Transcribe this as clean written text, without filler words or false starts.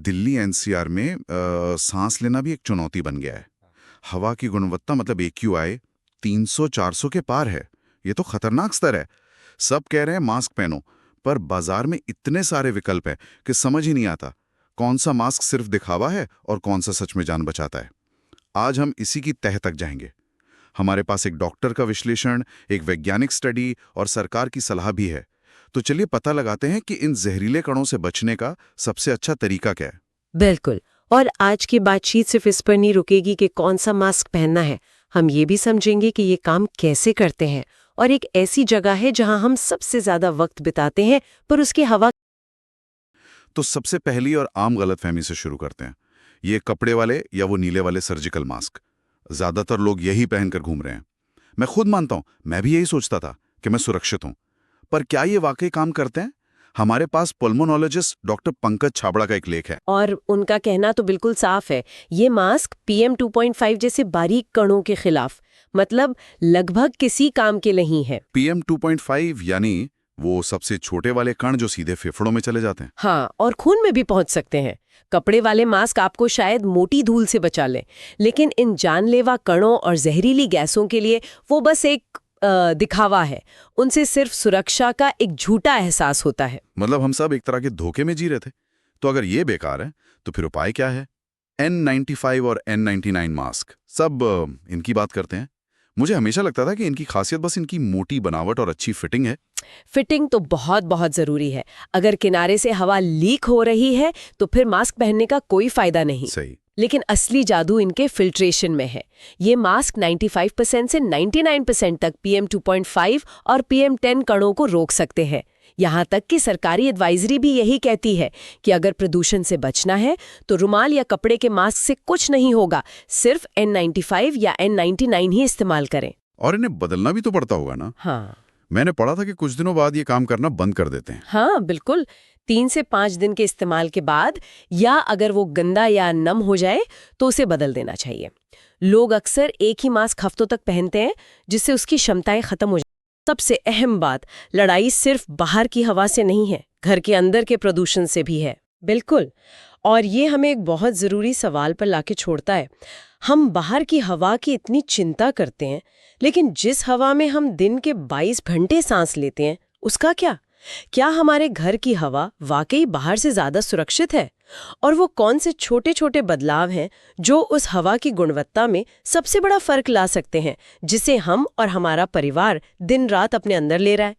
Delhi NCR में सांस लेना भी एक चुनौती बन गया है। हवा की गुणवत्ता मतलब AQI 300-400 के पार है। ये तो खतरनाक स्तर है। सब कह रहे हैं मास्क पहनो, पर बाजार में इतने सारे विकल्प हैं कि समझ ही नहीं आता कौन सा मास्क सिर्फ दिखावा है और कौन सा सच में जान बचाता है। आज हम इसी की तह तक जाएंगे। हमारे पास एक डॉक्टर का विश्लेषण, एक वैज्ञानिक स्टडी और सरकार की सलाह भी है। तो चलिए पता लगाते हैं कि इन जहरीले कणों से बचने का सबसे अच्छा तरीका क्या है। बिल्कुल। और आज की बातचीत सिर्फ इस पर नहीं रुकेगी कि कौन सा मास्क पहनना है। हम ये भी समझेंगे कि ये काम कैसे करते हैं और एक ऐसी जगह है जहां हम सबसे ज्यादा वक्त बिताते हैं पर उसकी हवा। तो सबसे पहली और आम गलतफहमी से शुरू करते हैं। ये कपड़े वाले या वो नीले वाले सर्जिकल मास्क, ज्यादातर लोग यही पहनकर घूम रहे हैं। मैं खुद मानता हूं, मैं भी यही सोचता था कि मैं सुरक्षित हूं। पर क्या ये वाकई काम करते हैं? हमारे पास पल्मोनोलॉजिस्ट डॉक्टर पंकज छाबड़ा का एक लेख है। और उनका कहना तो बिल्कुल साफ है, ये मास्क PM 2.5 जैसे बारीक कणों के खिलाफ, मतलब लगभग किसी काम के नहीं है। PM 2.5 यानी वो सबसे छोटे वाले कण जो सीधे फेफड़ों में चले जाते हैं। हाँ, और खून में भी पहुंच सकते हैं। कपड़े वाले मास्क आपको शायद मोटी धूल से बचा लें, लेकिन इन जानलेवा कणों और जहरीली गैसों के लिए वो बस एक दिखावा है। उनसे सिर्फ सुरक्षा का एक झूठा एहसास होता है। मतलब हम सब एक तरह के धोखे में जी रहे थे। तो अगर ये बेकार है तो फिर उपाय क्या है? N95 और N99 मास्क, सब इनकी बात करते हैं। मुझे हमेशा लगता था कि इनकी खासियत बस इनकी मोटी बनावट और अच्छी फिटिंग है। फिटिंग तो बहुत बहुत जरूरी है। अगर किनारे से हवा लीक हो रही है तो फिर मास्क पहनने का कोई फायदा नहीं। सही। लेकिन असली जादू इनके फिल्ट्रेशन में है। ये मास्क 95% से 99% तक PM 2.5 और PM 10 कणों को रोक सकते हैं। यहाँ तक कि सरकारी एडवाइजरी भी यही कहती है कि अगर प्रदूषण से बचना है तो रुमाल या कपड़े के मास्क से कुछ नहीं होगा, सिर्फ N95 या N99 ही इस्तेमाल करें। और इन्हें बदलना भी तो पड़ता होगा ना? हाँ, मैंने पढ़ा था कि कुछ दिनों बाद ये काम करना बंद कर देते हैं। हाँ बिल्कुल। 3 से 5 दिन के इस्तेमाल के बाद, या अगर वो गंदा या नम हो जाए तो उसे बदल देना चाहिए। लोग अक्सर एक ही मास्क हफ्तों तक पहनते हैं, जिससे उसकी क्षमताएं खत्म हो जाती हैं। सबसे अहम बात, लड़ाई सिर्फ बाहर की हवा से नहीं है, घर के अंदर के प्रदूषण से भी है। बिल्कुल। और ये हमें एक बहुत ज़रूरी सवाल पर लाके छोड़ता है। हम बाहर की हवा की इतनी चिंता करते हैं, लेकिन जिस हवा में हम दिन के 22 घंटे सांस लेते हैं, उसका क्या? क्या हमारे घर की हवा वाकई बाहर से ज़्यादा सुरक्षित है? और वो कौन से छोटे छोटे बदलाव हैं जो उस हवा की गुणवत्ता में सबसे बड़ा फर्क ला सकते हैं, जिसे हम और हमारा परिवार दिन रात अपने अंदर ले रहा है?